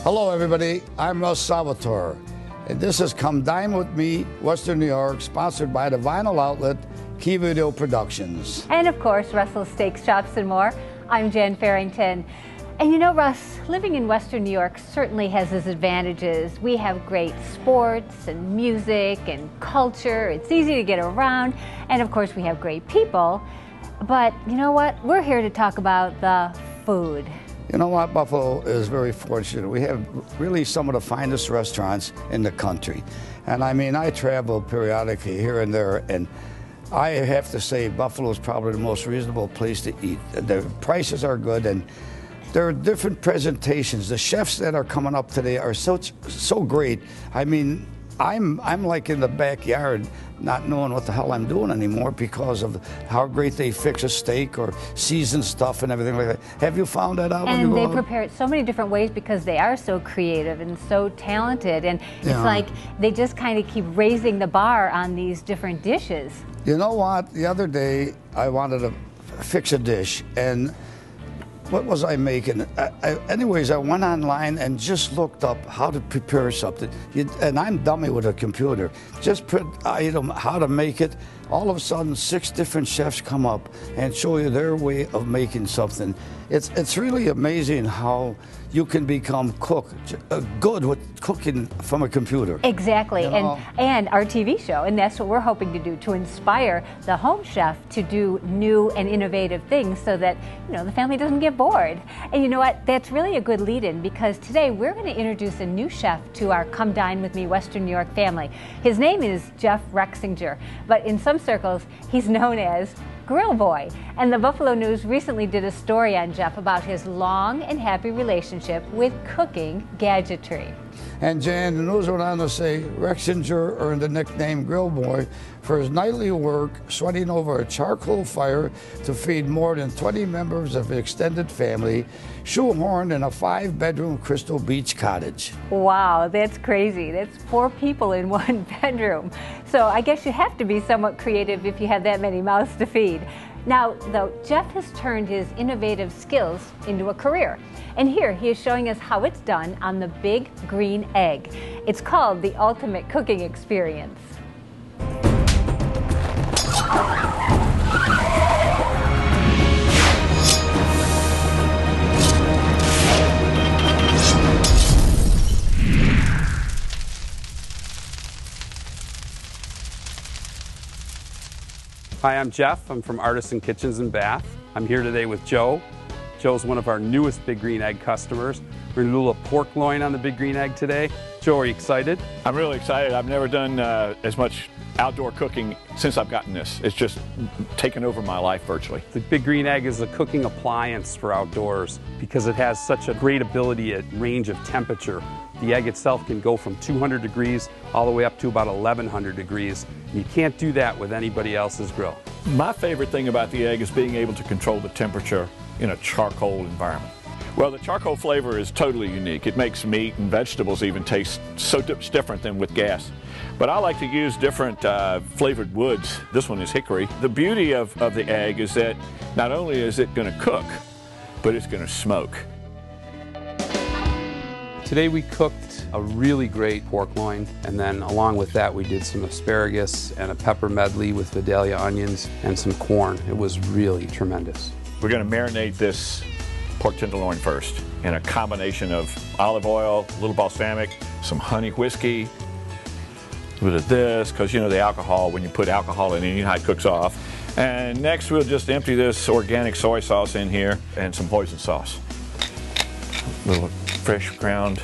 Hello everybody, I'm Russ Salvatore, and this is Come Dine With Me, Western New York, sponsored by the vinyl outlet, Key Video Productions. And of course, Russell's Steaks, Chops, and More. I'm Jen Farrington. And you know, Russ, living in Western New York certainly has its advantages. We have great sports and music and culture. It's easy to get around. And of course, we have great people. But you know what? We're here to talk about the food. You know what? Buffalo is very fortunate. We have really some of the finest restaurants in the country. And I mean, I travel periodically here and there, and I have to say Buffalo is probably the most reasonable place to eat. The prices are good, and there are different presentations. The chefs that are coming up today are so great. I mean, I'm like in the backyard not knowing what the hell I'm doing anymore because of how great they fix a steak or season stuff and everything like that. Have you found that out? And they prepare it so many different ways because they are so creative and so talented, and it's like they just kind of keep raising the bar on these different dishes. You know what? The other day I wanted to fix a dish, and what was I making? Anyways, I went online and just looked up how to prepare something. And I'm dummy with a computer. Just put item, how to make it. All of a sudden, 6 different chefs come up and show you their way of making something. It's really amazing how you can become good with cooking from a computer. Exactly, and our TV show, and that's what we're hoping to do, to inspire the home chef to do new and innovative things so that, you know, the family doesn't get bored. And you know what, that's really a good lead-in, because today we're going to introduce a new chef to our Come Dine With Me Western New York family. His name is Jeff Rexinger, but in some circles he's known as Grill Boy. And the Buffalo News recently did a story on Jeff about his long and happy relationship with cooking gadgetry. And Jan, the news went on to say Rexinger earned the nickname Grill Boy for his nightly work sweating over a charcoal fire to feed more than 20 members of his extended family, shoehorned in a 5-bedroom Crystal Beach cottage. Wow, that's crazy. That's 4 people in 1 bedroom. So I guess you have to be somewhat creative if you have that many mouths to feed. Now, though, Jeff has turned his innovative skills into a career. And here he is showing us how it's done on the Big Green Egg. It's called the Ultimate Cooking Experience. Hi, I'm Jeff. I'm from Artisan Kitchens and Bath. I'm here today with Joe. Joe's one of our newest Big Green Egg customers. We're going to do a little pork loin on the Big Green Egg today. Joe, are you excited? I'm really excited. I've never done as much outdoor cooking since I've gotten this. It's just taken over my life virtually. The Big Green Egg is a cooking appliance for outdoors because it has such a great ability at range of temperature. The egg itself can go from 200 degrees all the way up to about 1100 degrees. You can't do that with anybody else's grill. My favorite thing about the egg is being able to control the temperature in a charcoal environment. Well, the charcoal flavor is totally unique. It makes meat and vegetables even taste so different than with gas. But I like to use different flavored woods. This one is hickory. The beauty of the egg is that not only is it going to cook, but it's going to smoke. Today we cooked a really great pork loin, and then along with that we did some asparagus and a pepper medley with Vidalia onions and some corn. It was really tremendous. We're going to marinate this pork tenderloin first in a combination of olive oil, a little balsamic, some honey whiskey, a bit of this, because you know the alcohol, when you put alcohol in it, you know how it cooks off. And next we'll just empty this organic soy sauce in here and some hoisin sauce. A little fresh ground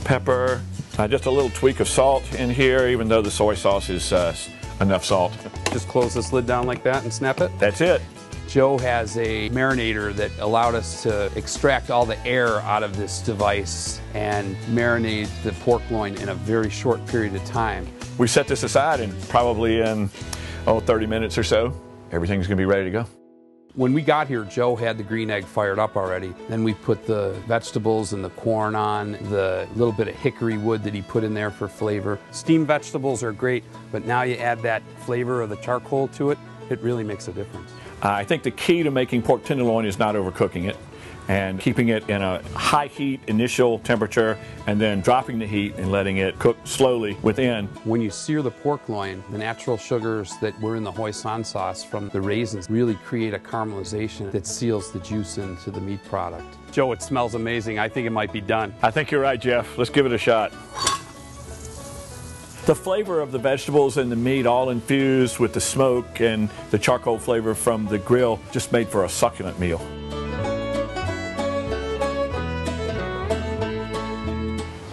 pepper, just a little tweak of salt in here, even though the soy sauce is enough salt. Just close this lid down like that and snap it. That's it. Joe has a marinator that allowed us to extract all the air out of this device and marinate the pork loin in a very short period of time. We set this aside, and probably in 30 minutes or so, everything's going to be ready to go. When we got here, Joe had the green egg fired up already. Then we put the vegetables and the corn on, the little bit of hickory wood that he put in there for flavor. Steamed vegetables are great, but now you add that flavor of the charcoal to it, it really makes a difference. I think the key to making pork tenderloin is not overcooking it. and keeping it in a high heat initial temperature and then dropping the heat and letting it cook slowly within. When you sear the pork loin, the natural sugars that were in the hoisin sauce from the raisins really create a caramelization that seals the juice into the meat product. Joe, it smells amazing. I think it might be done. I think you're right, Jeff. Let's give it a shot. The flavor of the vegetables and the meat all infused with the smoke and the charcoal flavor from the grill just made for a succulent meal.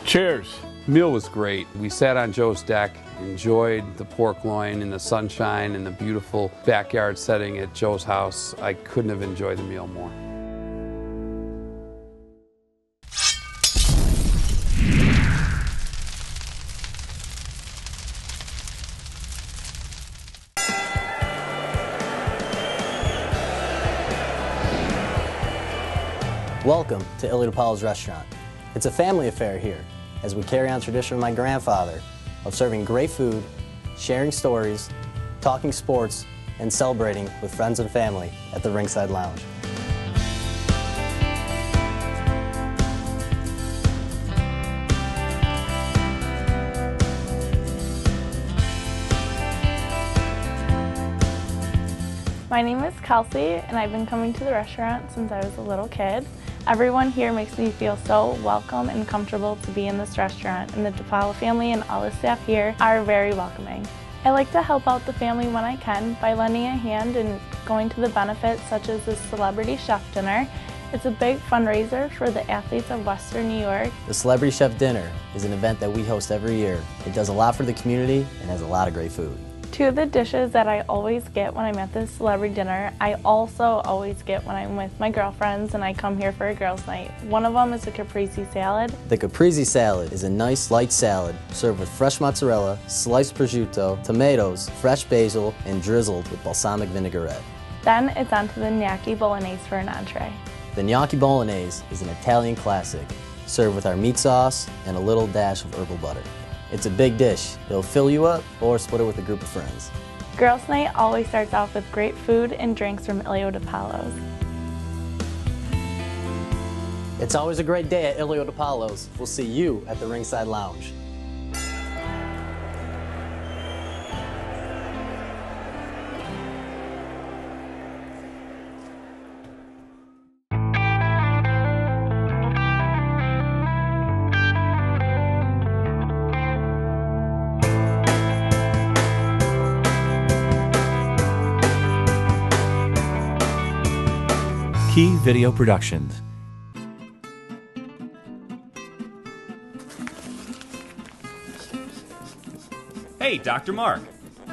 Cheers. The meal was great. We sat on Joe's deck, enjoyed the pork loin in the sunshine and the beautiful backyard setting at Joe's house. I couldn't have enjoyed the meal more. Welcome to Elliot Apollo's restaurant. It's a family affair here as we carry on tradition of my grandfather of serving great food, sharing stories, talking sports, and celebrating with friends and family at the Ringside Lounge. My name is Kelsey, and I've been coming to the restaurant since I was a little kid. Everyone here makes me feel so welcome and comfortable to be in this restaurant, and the DePaulo family and all the staff here are very welcoming. I like to help out the family when I can by lending a hand and going to the benefits such as the Celebrity Chef Dinner. It's a big fundraiser for the athletes of Western New York. The Celebrity Chef Dinner is an event that we host every year. It does a lot for the community and has a lot of great food. Two of the dishes that I always get when I'm at this celebrity dinner, I also always get when I'm with my girlfriends and I come here for a girls' night. One of them is a caprese salad. The caprese salad is a nice light salad served with fresh mozzarella, sliced prosciutto, tomatoes, fresh basil, and drizzled with balsamic vinaigrette. Then it's on to the gnocchi bolognese for an entree. The gnocchi bolognese is an Italian classic, served with our meat sauce and a little dash of herbal butter. It's a big dish. It'll fill you up or split it with a group of friends. Girls' night always starts off with great food and drinks from Elio DePaulo's. It's always a great day at Elio DePaulo's. We'll see you at the Ringside Lounge. Key Video Productions. Hey, Dr. Mark,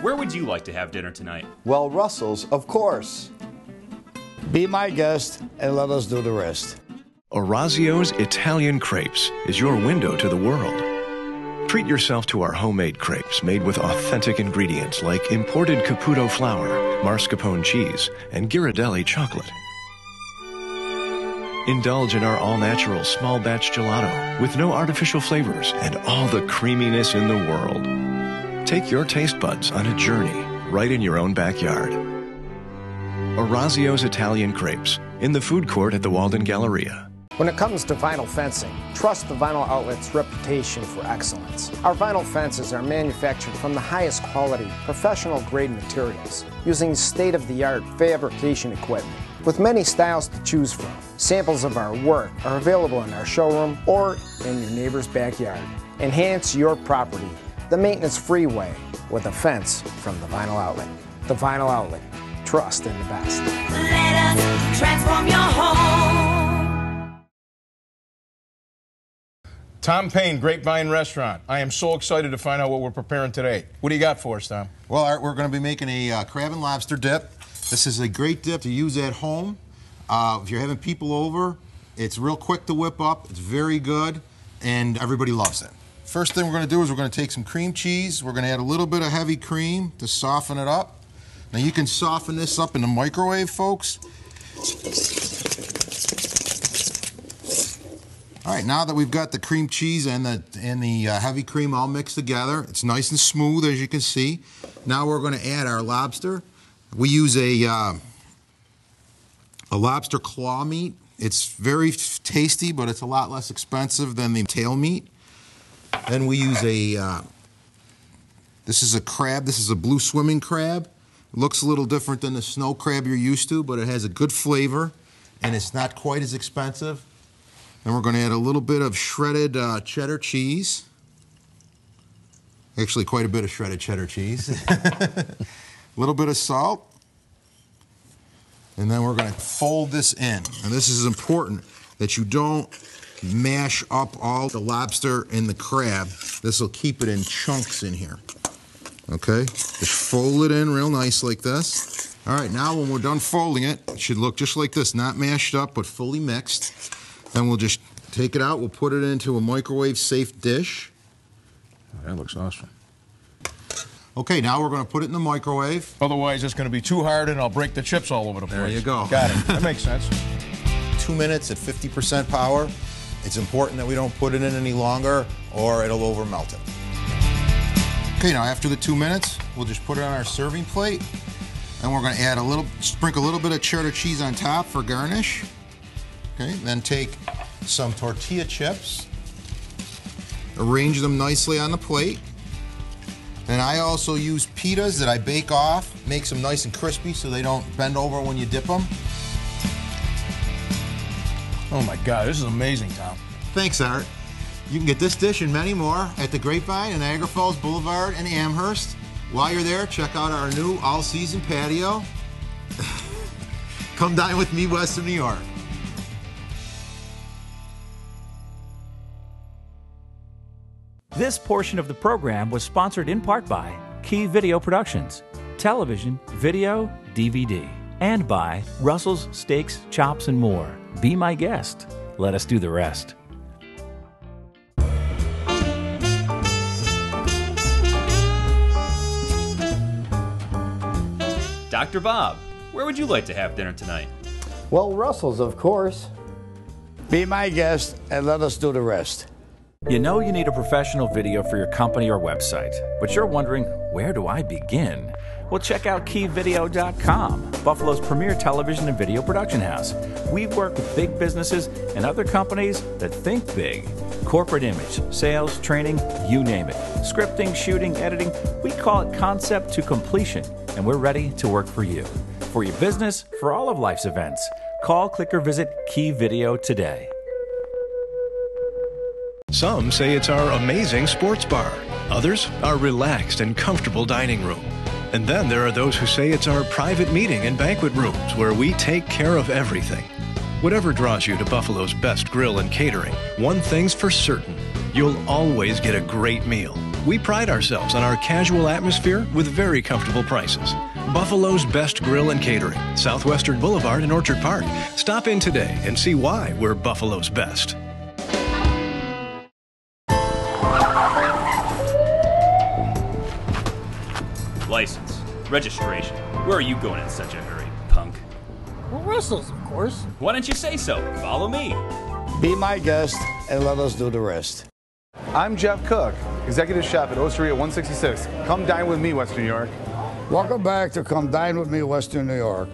where would you like to have dinner tonight? Well, Russell's, of course. Be my guest and let us do the rest. Orazio's Italian Crepes is your window to the world. Treat yourself to our homemade crepes made with authentic ingredients like imported Caputo flour, mascarpone cheese, and Ghirardelli chocolate. Indulge in our all-natural small batch gelato with no artificial flavors and all the creaminess in the world. Take your taste buds on a journey right in your own backyard. Orazio's Italian Crepes in the food court at the Walden Galleria. When it comes to vinyl fencing, trust the Vinyl Outlet's reputation for excellence. Our vinyl fences are manufactured from the highest quality, professional-grade materials, using state-of-the-art fabrication equipment. With many styles to choose from, samples of our work are available in our showroom or in your neighbor's backyard. Enhance your property the maintenance-free way with a fence from the Vinyl Outlet. The Vinyl Outlet. Trust in the best. Let us transform your home. Tom Payne, Grapevine Restaurant. I am so excited to find out what we're preparing today. What do you got for us, Tom? Well, Art, we're going to be making a crab and lobster dip. This is a great dip to use at home. If you're having people over, it's real quick to whip up. It's very good, and everybody loves it. First thing we're going to do is we're going to take some cream cheese. We're going to add a little bit of heavy cream to soften it up. Now you can soften this up in the microwave, folks. All right, now that we've got the cream cheese and the heavy cream all mixed together, it's nice and smooth, as you can see. Now we're going to add our lobster. We use a lobster claw meat. It's very tasty, but it's a lot less expensive than the tail meat. Then we use this is a crab. This is a blue swimming crab. It looks a little different than the snow crab you're used to, but it has a good flavor, and it's not quite as expensive. Then we're going to add a little bit of shredded cheddar cheese. Actually, quite a bit of shredded cheddar cheese. A little bit of salt. And then we're going to fold this in. And this is important that you don't mash up all the lobster and the crab. This will keep it in chunks in here. Okay? Just fold it in real nice like this. All right, now when we're done folding it, it should look just like this, not mashed up, but fully mixed. Then we'll just take it out. We'll put it into a microwave-safe dish. Oh, that looks awesome. Okay, now we're going to put it in the microwave. Otherwise, it's going to be too hard and I'll break the chips all over the place. There you go. Got it. That makes sense. 2 minutes at 50% power. It's important that we don't put it in any longer or it'll over melt it. Okay, now after the 2 minutes, we'll just put it on our serving plate. And we're going to add sprinkle a little bit of cheddar cheese on top for garnish. Okay, then take some tortilla chips, arrange them nicely on the plate. And I also use pitas that I bake off, makes them nice and crispy so they don't bend over when you dip them. Oh my God, this is amazing, Tom. Thanks, Art. You can get this dish and many more at the Grapevine in Niagara Falls Boulevard and Amherst. While you're there, check out our new all-season patio. Come dine with me, Western New York. This portion of the program was sponsored in part by Key Video Productions, television, video, DVD, and by Russell's Steaks, Chops, and More. Be my guest. Let us do the rest. Dr. Bob, where would you like to have dinner tonight? Well, Russell's, of course. Be my guest and let us do the rest. You know you need a professional video for your company or website, but you're wondering, where do I begin? Well, check out keyvideo.com, Buffalo's premier television and video production house. We work with big businesses and other companies that think big. Corporate image, sales, training, you name it. Scripting, shooting, editing, we call it concept to completion, and we're ready to work for you. For your business, for all of life's events. Call, click, or visit Key Video today. Some say it's our amazing sports bar. Others, our relaxed and comfortable dining room. And then there are those who say it's our private meeting and banquet rooms where we take care of everything. Whatever draws you to Buffalo's best grill and catering, one thing's for certain, you'll always get a great meal. We pride ourselves on our casual atmosphere with very comfortable prices. Buffalo's best grill and catering, Southwestern Boulevard in Orchard Park. Stop in today and see why we're Buffalo's best. License, registration. Where are you going in such a hurry, punk? Well, Russell's, of course. Why don't you say so? Follow me. Be my guest and let us do the rest. I'm Jeff Cook, executive chef at Osteria 166. Come dine with me, Western New York. Welcome back to Come Dine with Me, Western New York.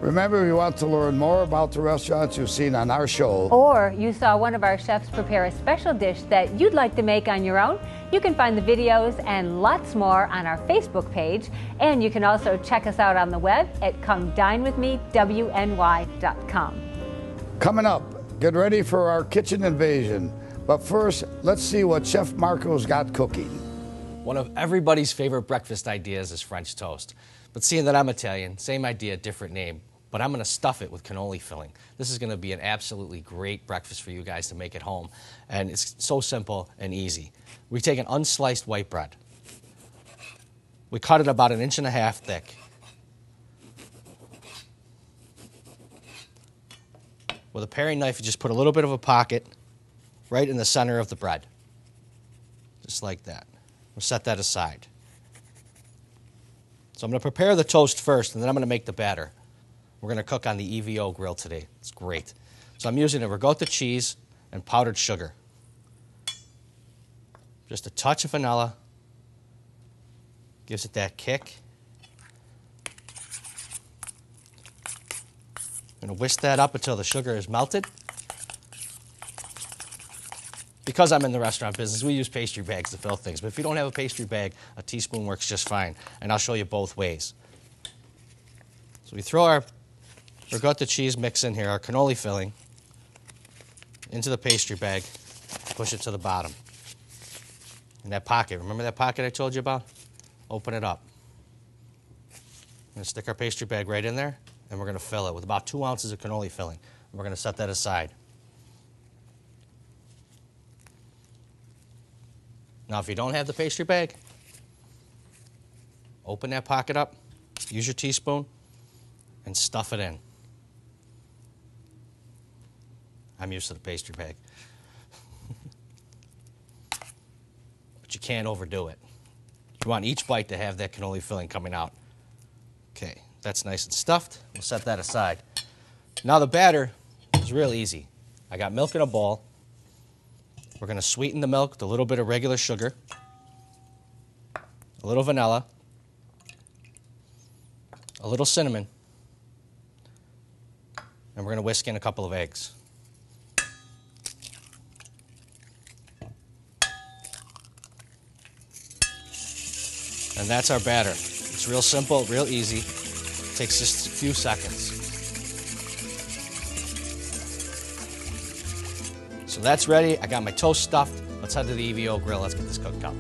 Remember, if you want to learn more about the restaurants you've seen on our show, or you saw one of our chefs prepare a special dish that you'd like to make on your own, you can find the videos and lots more on our Facebook page. And you can also check us out on the web at comedinewithmewny.com. Coming up, get ready for our kitchen invasion. But first, let's see what Chef Marco's got cooking. One of everybody's favorite breakfast ideas is French toast. But seeing that I'm Italian, same idea, different name. But I'm going to stuff it with cannoli filling. This is going to be an absolutely great breakfast for you guys to make at home. And it's so simple and easy. We take an unsliced white bread. We cut it about 1.5 inches thick. With a paring knife, you just put a little bit of a pocket right in the center of the bread. Just like that. We'll set that aside. So I'm going to prepare the toast first, and then I'm going to make the batter. We're going to cook on the EVO grill today. It's great. So I'm using a ricotta cheese and powdered sugar. Just a touch of vanilla. Gives it that kick. I'm going to whisk that up until the sugar is melted. Because I'm in the restaurant business, we use pastry bags to fill things. But if you don't have a pastry bag, a teaspoon works just fine. And I'll show you both ways. So we throw our ricotta cheese mix in here, our cannoli filling, into the pastry bag, push it to the bottom. In that pocket, remember that pocket I told you about? Open it up. We're going to stick our pastry bag right in there, and we're going to fill it with about 2 ounces of cannoli filling. And we're going to set that aside. Now, if you don't have the pastry bag, open that pocket up, use your teaspoon, and stuff it in. I'm used to the pastry bag. But you can't overdo it. You want each bite to have that cannoli filling coming out. Okay, that's nice and stuffed. We'll set that aside. Now the batter is real easy. I got milk in a bowl. We're going to sweeten the milk with a little bit of regular sugar, a little vanilla, a little cinnamon, and we're going to whisk in a couple of eggs. And that's our batter. It's real simple, real easy. It takes just a few seconds. So that's ready. I got my toast stuffed. Let's head to the EVO grill. Let's get this cooked up.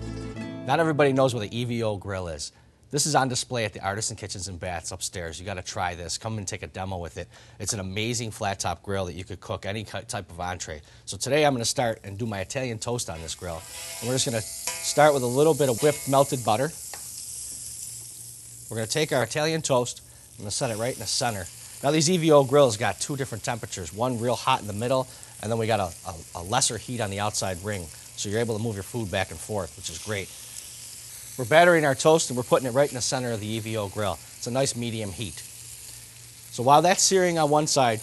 Not everybody knows what the EVO grill is. This is on display at the Artisan Kitchens and Baths upstairs. You got to try this. Come and take a demo with it. It's an amazing flat top grill that you could cook any type of entree. So today I'm going to start and do my Italian toast on this grill. And we're just going to start with a little bit of whipped melted butter. We're going to take our Italian toast. I'm going to set it right in the center. Now these EVO grills got 2 different temperatures. One real hot in the middle, and then we got a lesser heat on the outside ring. So you're able to move your food back and forth, which is great. We're battering our toast and we're putting it right in the center of the EVO grill. It's a nice medium heat. So while that's searing on one side,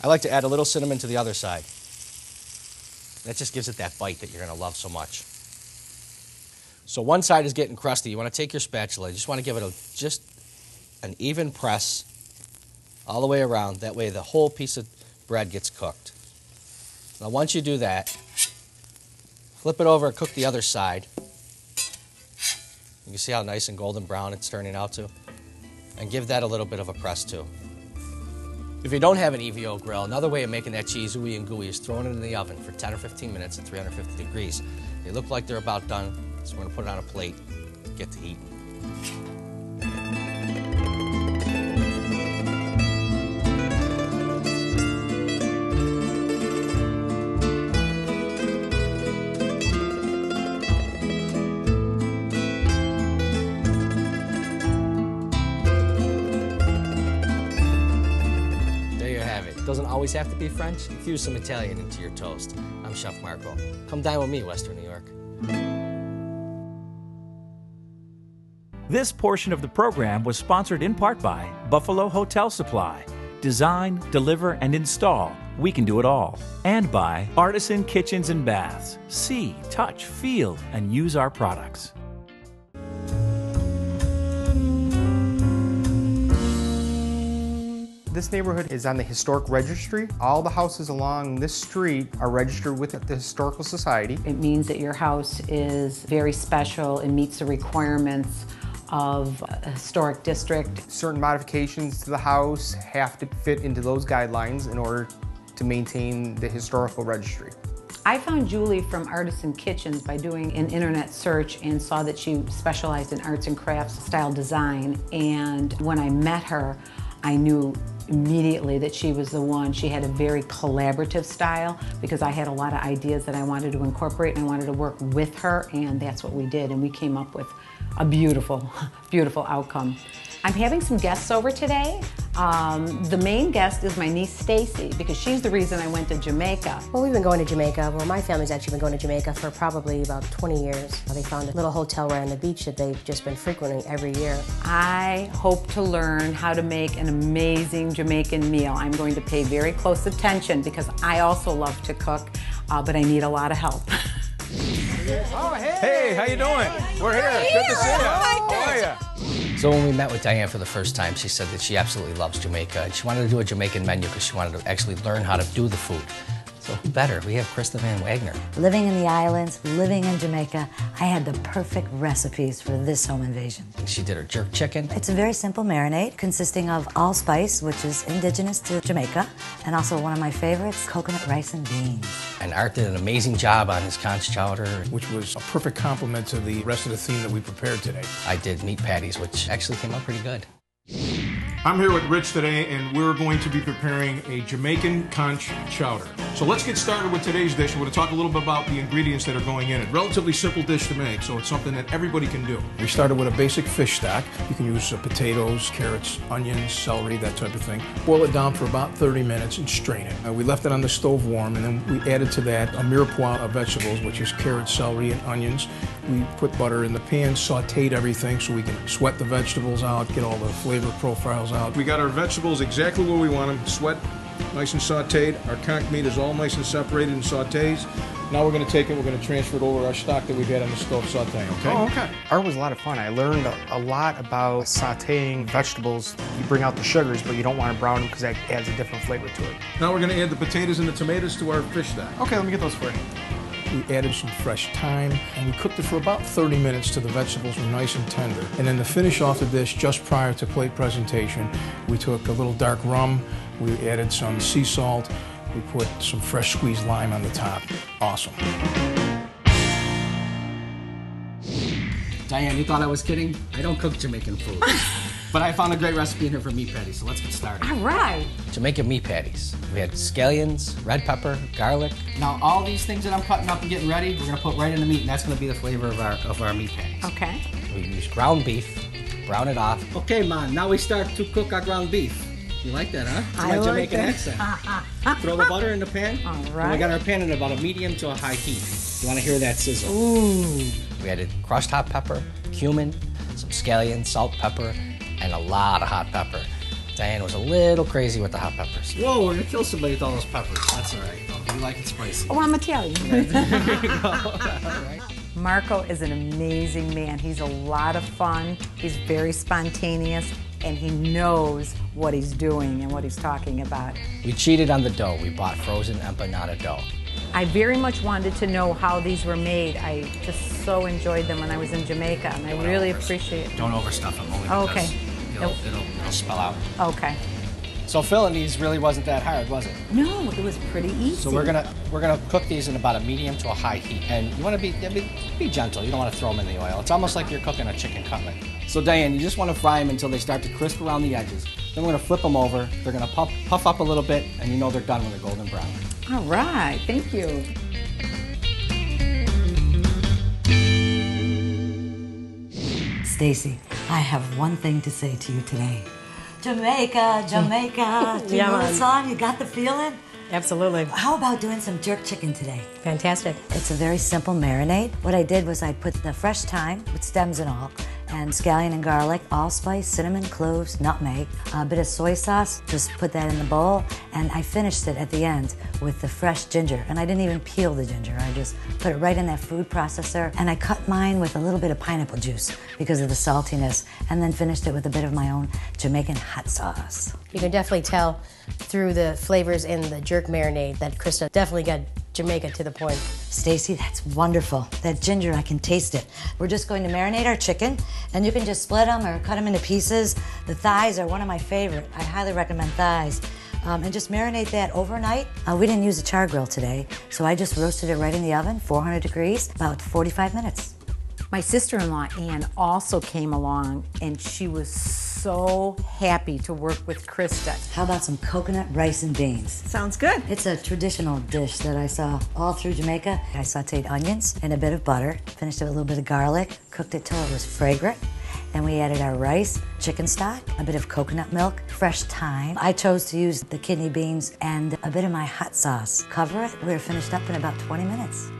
I like to add a little cinnamon to the other side. That just gives it that bite that you're going to love so much. So one side is getting crusty. You want to take your spatula. You just want to give it just an even press all the way around. That way the whole piece of bread gets cooked. Now once you do that, flip it over and cook the other side. You can see how nice and golden brown it's turning out to. And give that a little bit of a press too. If you don't have an EVO grill, another way of making that cheese ooey and gooey is throwing it in the oven for 10 or 15 minutes at 350 degrees. They look like they're about done, so we're going to put it on a plate, get to eat. Doesn't always have to be French. Infuse some Italian into your toast. I'm Chef Marco. Come dine with me, Western New York. This portion of the program was sponsored in part by Buffalo Hotel Supply. Design, deliver, and install. We can do it all. And by Artisan Kitchens and Baths. See, touch, feel, and use our products. This neighborhood is on the historic registry. All the houses along this street are registered with the Historical Society. It means that your house is very special and meets the requirements of a historic district. Certain modifications to the house have to fit into those guidelines in order to maintain the historical registry. I found Julie from Artisan Kitchens by doing an internet search and saw that she specialized in arts and crafts style design. And when I met her, I knew immediately that she was the one. She had a very collaborative style because I had a lot of ideas that I wanted to incorporate and I wanted to work with her, and that's what we did, and we came up with a beautiful, beautiful outcome. I'm having some guests over today. The main guest is my niece Stacy because she's the reason I went to Jamaica. Well, we've been going to Jamaica. Well, my family's actually been going to Jamaica for probably about 20 years. They found a little hotel right on the beach that they've just been frequenting every year. I hope to learn how to make an amazing Jamaican meal. I'm going to pay very close attention because I also love to cook, but I need a lot of help. Oh, hey, how you doing? We're here. Good to see you. How are you? So when we met with Diane for the first time, she said that she absolutely loves Jamaica, and she wanted to do a Jamaican menu because she wanted to actually learn how to do the food. So who better? We have Krista Van Wagner. Living in the islands, living in Jamaica, I had the perfect recipes for this home invasion. She did her jerk chicken. It's a very simple marinade consisting of allspice, which is indigenous to Jamaica, and also one of my favorites, coconut rice and beans. And Art did an amazing job on his conch chowder. Which was a perfect complement to the rest of the theme that we prepared today. I did meat patties, which actually came out pretty good. I'm here with Rich today, and we're going to be preparing a Jamaican conch chowder. So let's get started with today's dish. We're going to talk a little bit about the ingredients that are going in it. Relatively simple dish to make, so it's something that everybody can do. We started with a basic fish stock. You can use potatoes, carrots, onions, celery, that type of thing. Boil it down for about 30 minutes and strain it. We left it on the stove warm, and then we added to that a mirepoix of vegetables, which is carrots, celery, and onions. We put butter in the pan, sauteed everything so we can sweat the vegetables out, get all the flavor profiles out. We got our vegetables exactly where we want them, sweat, nice and sauteed. Our conch meat is all nice and separated and sautés. Now we're going to take it, we're going to transfer it over our stock that we've had on the stove sauteing, okay? Oh, okay. Art was a lot of fun. I learned a lot about sauteing vegetables. You bring out the sugars, but you don't want to brown them because that adds a different flavor to it. Now we're going to add the potatoes and the tomatoes to our fish stock. Okay, let me get those for you. We added some fresh thyme, and we cooked it for about 30 minutes till the vegetables were nice and tender. And then to finish off the dish, just prior to plate presentation, we took a little dark rum, we added some sea salt, we put some fresh squeezed lime on the top. Awesome. Diane, you thought I was kidding? I don't cook Jamaican food. But I found a great recipe in here for meat patties, so let's get started. All right. Jamaican meat patties. We had scallions, red pepper, garlic. Now all these things that I'm cutting up and getting ready, we're gonna put right in the meat, and that's gonna be the flavor of our meat patties. Okay. We use ground beef, brown it off. Okay, man, now we start to cook our ground beef. You like that, huh? It's my Jamaican accent. Throw the butter in the pan. All right. And we got our pan at about a medium to a high heat. You wanna hear that sizzle? Ooh. We added crushed hot pepper, cumin, some scallions, salt, pepper, and a lot of hot pepper. Diane was a little crazy with the hot peppers. Whoa, we're gonna kill somebody with all those peppers. That's all right. You like it spicy. Oh, I'm Italian. There you go. All right. Marco is an amazing man. He's a lot of fun. He's very spontaneous, and he knows what he's doing and what he's talking about. We cheated on the dough. We bought frozen empanada dough. I very much wanted to know how these were made. I just so enjoyed them when I was in Jamaica, and I really appreciate it. Don't overstuff them, only because it'll spell out. Okay. So filling these really wasn't that hard, was it? No, it was pretty easy. So we're gonna cook these in about a medium to a high heat, and you want to be gentle. You don't want to throw them in the oil. It's almost like you're cooking a chicken cutlet. So Diane, you just want to fry them until they start to crisp around the edges. Then we're gonna flip them over. They're gonna puff up a little bit, and you know they're done when they're golden brown. All right, thank you. Stacy, I have one thing to say to you today. Jamaica, Jamaica. Do you know the song? You got the feeling? Absolutely. How about doing some jerk chicken today? Fantastic. It's a very simple marinade. What I did was I put the fresh thyme with stems and all, and scallion and garlic, allspice, cinnamon, cloves, nutmeg, a bit of soy sauce, just put that in the bowl, and I finished it at the end with the fresh ginger. And I didn't even peel the ginger, I just put it right in that food processor, and I cut mine with a little bit of pineapple juice because of the saltiness, and then finished it with a bit of my own Jamaican hot sauce. You can definitely tell through the flavors in the jerk marinade that Krista definitely got Jamaica to the point. Stacy, that's wonderful. That ginger, I can taste it. We're just going to marinate our chicken, and you can just split them or cut them into pieces. The thighs are one of my favorite. I highly recommend thighs. And just marinate that overnight. We didn't use a char grill today, so I just roasted it right in the oven, 400 degrees, about 45 minutes. My sister-in-law, Ann, also came along, and she was so happy to work with Krista. How about some coconut rice and beans? Sounds good. It's a traditional dish that I saw all through Jamaica. I sauteed onions and a bit of butter, finished it with a little bit of garlic, cooked it till it was fragrant. Then we added our rice, chicken stock, a bit of coconut milk, fresh thyme. I chose to use the kidney beans and a bit of my hot sauce. Cover it. We were finished up in about 20 minutes.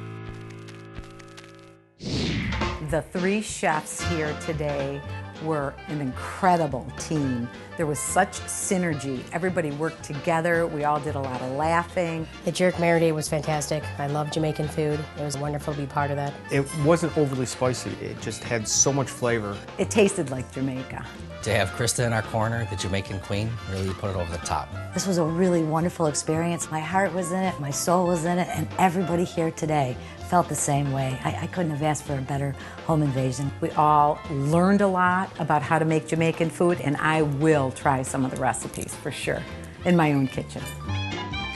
The three chefs here today were an incredible team. There was such synergy. Everybody worked together. We all did a lot of laughing. The jerk marinade was fantastic. I love Jamaican food. It was wonderful to be part of that. It wasn't overly spicy. It just had so much flavor. It tasted like Jamaica. To have Krista in our corner, the Jamaican queen, really put it over the top. This was a really wonderful experience. My heart was in it, my soul was in it, and everybody here today felt the same way. I couldn't have asked for a better home invasion. We all learned a lot about how to make Jamaican food, and I will try some of the recipes for sure in my own kitchen.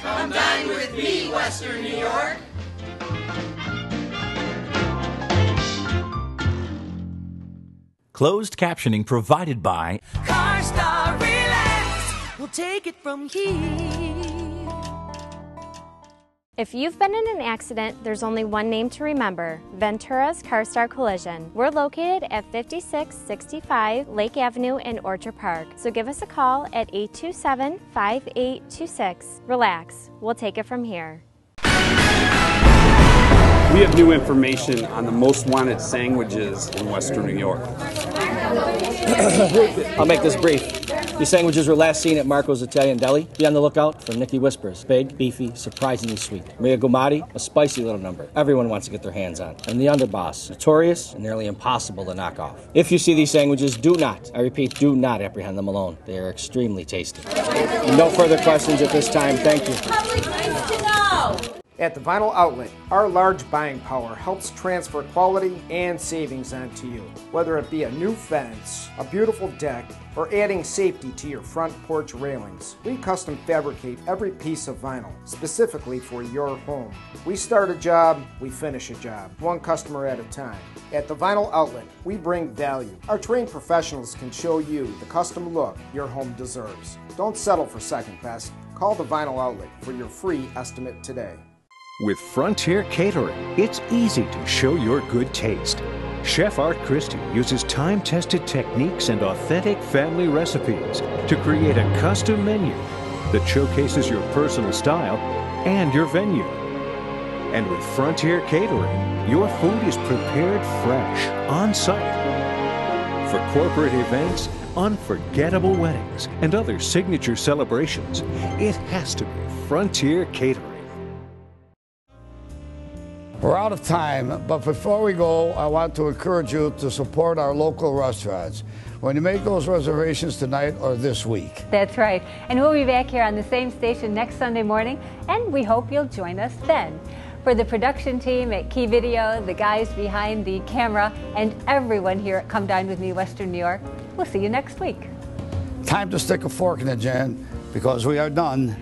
Come dine with me, Western New York. Closed captioning provided by CarStar Relax. We'll take it from here. If you've been in an accident, there's only one name to remember: Ventura's CarStar Collision. We're located at 5665 Lake Avenue in Orchard Park. So give us a call at 827-5826. Relax, we'll take it from here. We have new information on the most wanted sandwiches in Western New York. I'll make this brief. These sandwiches were last seen at Marco's Italian Deli. Be on the lookout for Nikki Whispers. Big, beefy, surprisingly sweet. Maria Gumati, a spicy little number everyone wants to get their hands on. And the Underboss, notorious and nearly impossible to knock off. If you see these sandwiches, do not, I repeat, do not apprehend them alone. They are extremely tasty. And no further questions at this time. Thank you. Public needs to know. At the Vinyl Outlet, our large buying power helps transfer quality and savings onto you. Whether it be a new fence, a beautiful deck, or adding safety to your front porch railings, we custom fabricate every piece of vinyl specifically for your home. We start a job, we finish a job, one customer at a time. At the Vinyl Outlet, we bring value. Our trained professionals can show you the custom look your home deserves. Don't settle for second best. Call the Vinyl Outlet for your free estimate today. With Frontier Catering, it's easy to show your good taste. Chef Art Christie uses time-tested techniques and authentic family recipes to create a custom menu that showcases your personal style and your venue. And with Frontier Catering, your food is prepared fresh, on-site. For corporate events, unforgettable weddings, and other signature celebrations, it has to be Frontier Catering. We're out of time, but before we go, I want to encourage you to support our local restaurants when you make those reservations tonight or this week. That's right. And we'll be back here on the same station next Sunday morning, and we hope you'll join us then. For the production team at Key Video, the guys behind the camera, and everyone here at Come Dine With Me Western New York, we'll see you next week. Time to stick a fork in it, Jan, because we are done.